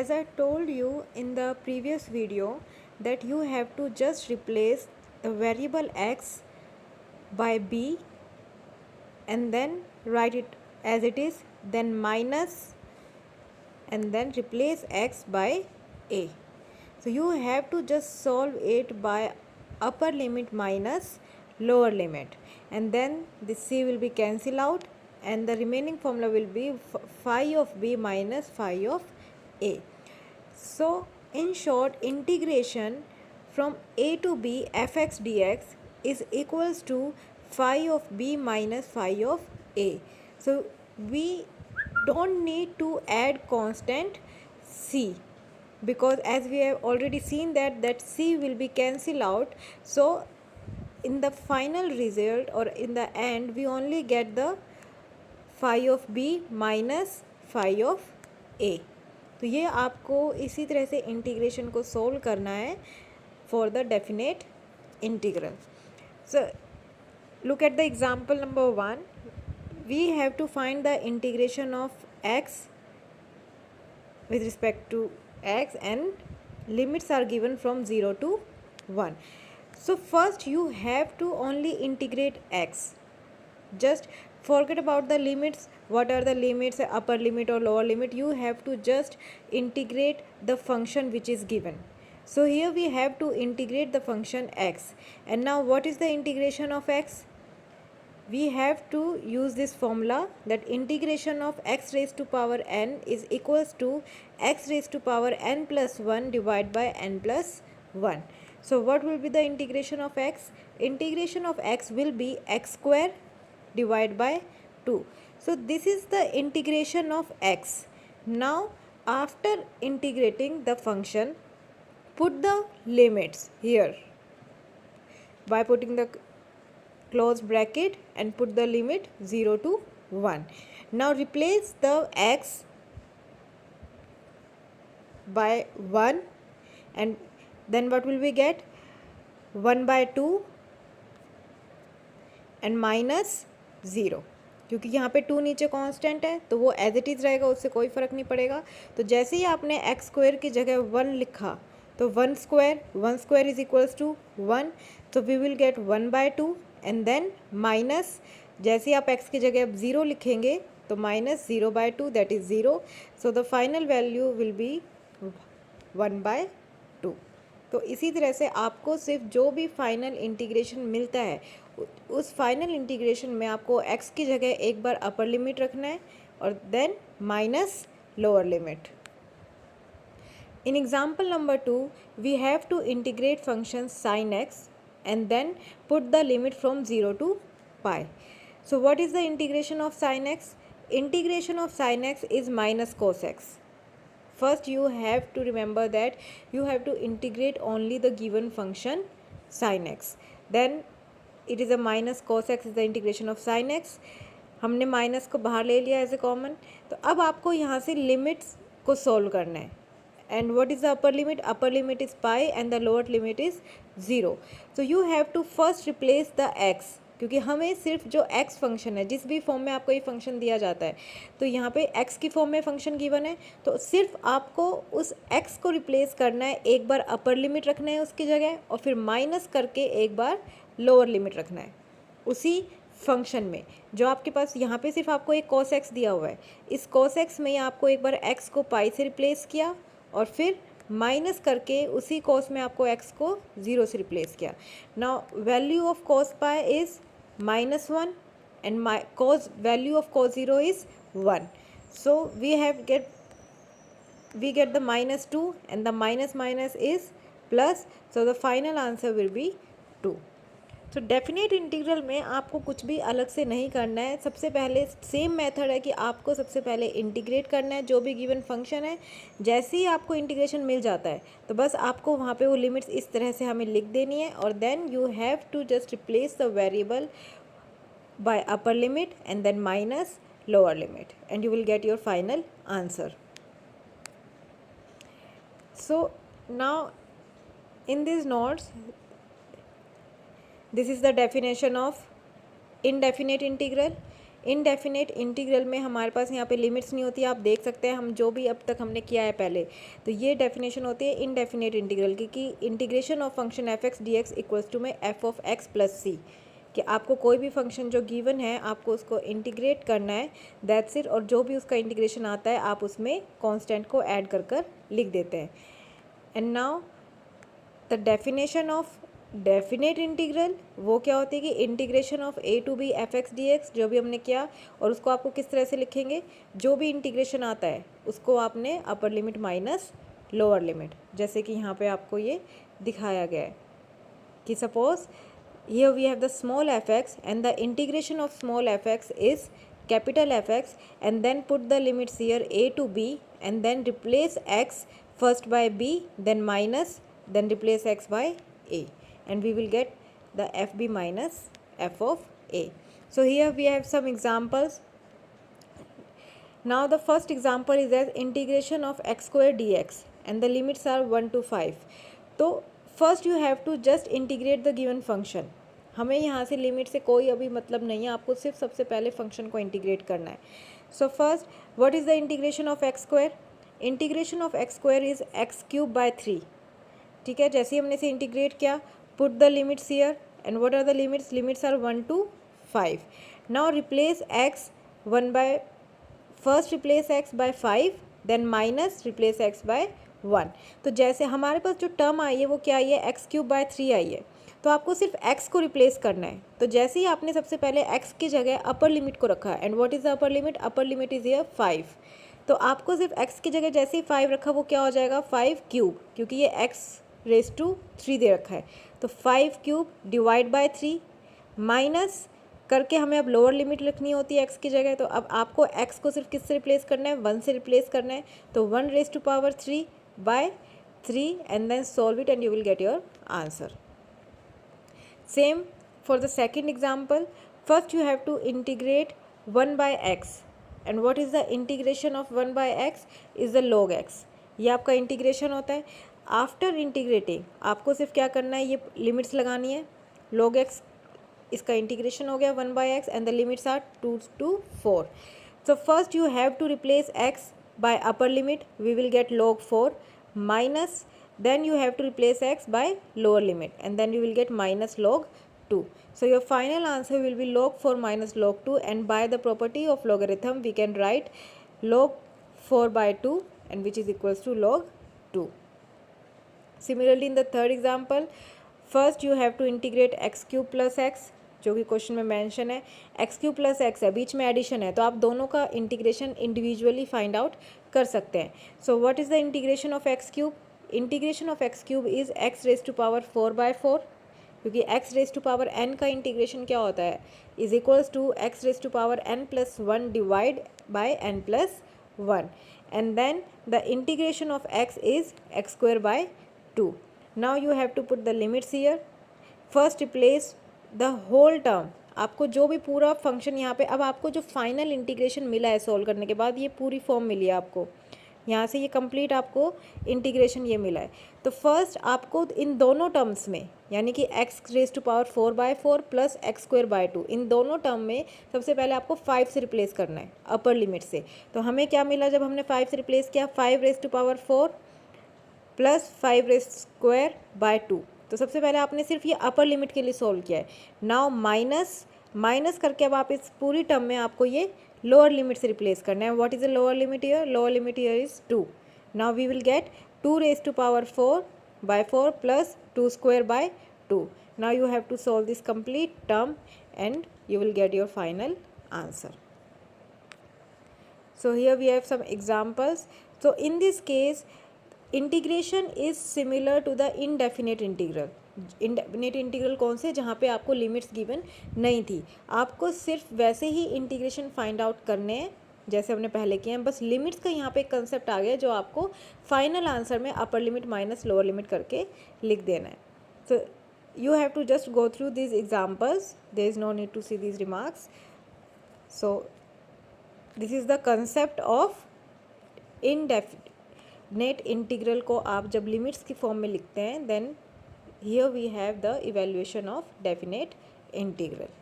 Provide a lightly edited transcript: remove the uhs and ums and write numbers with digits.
as I told you in the previous video that you have to just replace the variable x by b and then write it as it is, then minus and then replace x by a. So you have to just solve it by upper limit minus lower limit, and then the c will be cancelled out and the remaining formula will be phi of b minus phi of a. So in short, integration from a to b fx dx is equals to phi of b minus phi of a. So we don't need to add constant c, because as we have already seen that c will be cancelled out. So in the final result or in the end we only get the phi of b minus phi of a. तो ये आपको इसी तरह से integration को solve करना है for the definite integral. So look at the example number 1. We have to find the integration of x with respect to x and limits are given from 0 to 1. So first you have to only integrate x. Just forget about the limits. What are the limits, upper limit or lower limit? You have to just integrate the function which is given. So here we have to integrate the function x, and now what is the integration of x? We have to use this formula that integration of x raised to power n is equals to x raised to power n plus 1 divided by n plus 1. So what will be the integration of x? Integration of x will be x square divided by 2. So this is the integration of x. Now after integrating the function, put the limits here by putting the close bracket and put the limit 0 to 1. Now replace the x by 1 and then what will we get? 1 by 2 and minus 0. क्योंकि यहाँ पे 2 नीचे constant है तो वो as it is रहेगा, उससे कोई फ़र्क नहीं पड़ेगा. तो जैसे ही आपने एक्स स्क्वायर की जगह 1 लिखा तो 1 स्क्वायर इज इक्वल्स टू 1. तो we will get 1 by 2 and then minus, जैसे ही आप x की जगह 0 लिखेंगे तो minus 0 by 2 that is 0. So the final value will be 1 by 2. तो इसी तरह से आपको सिर्फ जो भी फाइनल इंटीग्रेशन मिलता है उस फाइनल इंटीग्रेशन में आपको x की जगह एक बार अपर लिमिट रखना है और then minus lower limit. In example number 2, we have to integrate function sin x and then put the limit from 0 to pi. So what is the integration of sin x? Integration of sin x is minus cos x. First you have to remember that you have to integrate only the given function sin x. Then it is a minus cos x is the integration of sin x. हमने minus को बाहर ले लिया as a common. तो अब आपको यहाँ से लिमिट्स को सोल्व करना है. And what is the upper limit? Upper limit is pi and the lower limit is 0. So you have to first replace the x, क्योंकि हमें सिर्फ जो x फंक्शन है, जिस भी फॉर्म में आपको ये फंक्शन दिया जाता है, तो यहाँ पे x की फॉर्म में फंक्शन गिवन है तो सिर्फ आपको उस x को रिप्लेस करना है. एक बार अपर लिमिट रखना है उसकी जगह और फिर माइनस करके एक बार लोअर लिमिट रखना है उसी फंक्शन में. जो आपके पास यहाँ पे सिर्फ आपको एक cos x दिया हुआ है, इस cos x में आपको एक बार x को पाई से रिप्लेस किया और फिर माइनस करके उसी कॉस में आपको x को 0 से रिप्लेस किया. Now value of cos pi is -1 and cos value of cos 0 is 1. So we get the -2 and the minus is plus. So the final answer will be 2. तो definite integral में आपको कुछ भी अलग से नहीं करना है. सबसे पहले सेम मेथड है कि आपको सबसे पहले इंटीग्रेट करना है जो भी गिवन फंक्शन है. जैसे ही आपको इंटीग्रेशन मिल जाता है तो बस आपको वहाँ पे वो लिमिट्स इस तरह से हमें लिख देनी है और then you have to just replace the variable by upper limit and then minus lower limit and you will get your final answer. So now in this notes, this is the definition of indefinite integral. Indefinite integral में हमारे पास यहाँ पे limits नहीं होती, आप देख सकते हैं हम जो भी अब तक हमने किया है पहले, तो ये डेफिनेशन होती है इनडेफिनेट इंटीग्रल की कि integration of function f x d x equals to में f of x plus c, कि आपको कोई भी फंक्शन जो गिवन है आपको उसको इंटीग्रेट करना है, दैट्स इट, और जो भी उसका इंटीग्रेशन आता है आप उसमें कॉन्स्टेंट को ऐड कर कर लिख देते हैं। And now the definition of definite integral वो क्या होती है कि integration of a to b f x d x, जो भी हमने किया, और उसको आपको किस तरह से लिखेंगे, जो भी इंटीग्रेशन आता है उसको आपने upper limit minus lower limit, जैसे कि यहाँ पे आपको ये दिखाया गया है कि suppose here we have the small fx and the integration of small fx is capital Fx, and then put the limits here a to b and then replace x first by b, then minus, then replace x by a, and we will get the fb minus f of a. So here we have some examples. Now the first example is as integration of x square dx and the limits are 1 to 5. तो first you have to just integrate the given function, हमें यहाँ से limit से कोई अभी मतलब नहीं है, आपको सिर्फ सबसे पहले फंक्शन को इंटीग्रेट करना है. So first what is the integration of x square, integration of x square is x cube by 3. ठीक है, जैसे ही हमने इसे इंटीग्रेट किया, put the limits here and what are the limits, limits are 1 to 5. Now replace x 1 by, first replace x by 5, then minus replace x by 1. तो जैसे हमारे पास जो टर्म आई है वो क्या आई है, एक्स क्यूब बाय 3 आई है, तो आपको सिर्फ x को रिप्लेस करना है. तो जैसे ही आपने सबसे पहले x की जगह अपर लिमिट को रखा, and what is the upper limit, upper limit is here 5. तो आपको सिर्फ x की जगह जैसे ही 5 रखा वो क्या हो जाएगा 5 क्यूब, क्योंकि ये x रेज टू 3 दे रखा है. तो 5 क्यूब डिवाइड बाय 3 माइनस करके हमें अब लोअर लिमिट रखनी होती है x की जगह. तो अब आपको x को सिर्फ किस से रिप्लेस करना है, 1 से रिप्लेस करना है. तो 1 raise to power 3 by 3 and then solve it and you will get your answer. Same for the second example. First you have to integrate 1 by x, and what is the integration of 1 by x is the log x. ये आपका integration होता है. After integrating आपको सिर्फ क्या करना है, ये लिमिट्स लगानी है. log x इसका इंटीग्रेशन हो गया 1 by x and the limits are 2 to 4. So first you have to replace x by upper limit, we will get log 4 minus, then you have to replace x by lower limit and then you will get minus log 2. So your final answer will be log 4 minus log 2, and by the property of logarithm we can write log 4 by 2 and which is equals to log 2. Similarly in the third example, first you have to integrate x cube plus x, जो कि question में mention है. X cube plus x है, बीच में addition है, तो आप दोनों का इंटीग्रेशन इंडिविजुअली फाइंड आउट कर सकते हैं. So what is the integration of x cube, integration of x cube is x raise to power 4 by 4, क्योंकि x raise to power n का इंटीग्रेशन क्या होता है, is equals to x raise to power n plus 1 divide by n plus 1, and then the integration of x is x square by 2. Now you have to put the limits here. First replace the whole term, आपको जो भी पूरा function यहाँ पे, अब आपको जो final integration मिला है सॉल्व करने के बाद, ये पूरी फॉर्म मिली है आपको, यहाँ से ये कंप्लीट आपको इंटीग्रेशन ये मिला है. तो फर्स्ट आपको इन दोनों टर्म्स में, यानी कि x raise to power 4 by 4 plus x square by 2, इन दोनों टर्म में सबसे पहले आपको 5 से रिप्लेस करना है अपर लिमिट से. तो हमें क्या मिला जब हमने 5 से रिप्लेस किया, 5 raise to power 4 plus 5 raise square by 2. तो सबसे पहले आपने सिर्फ ये अपर लिमिट के लिए सॉल्व किया है. नाउ माइनस करके अब आप इस पूरी टर्म में आपको ये लोअर लिमिट से रिप्लेस करना है. What is the lower limit here, lower limit here is 2. Now we will get 2 raise to power 4 by 4 plus 2 square by 2. Now you have to solve this complete term and you will get your final answer. So here we have some examples. So in this case, integration is similar to the indefinite integral. Indefinite integral कौन से, जहाँ पे आपको limits given नहीं थी, आपको सिर्फ वैसे ही इंटीग्रेशन फाइंड आउट करने हैं जैसे हमने पहले किए हैं. बस लिमिट्स का यहाँ पे कंसेप्ट आ गया जो आपको फाइनल आंसर में upper limit minus lower limit करके लिख देना है. सो you have to just go through these examples, there is no need to see these remarks. So this is the concept of indefinite integral को आप जब limits की form में लिखते हैं, then here we have the evaluation of definite integral.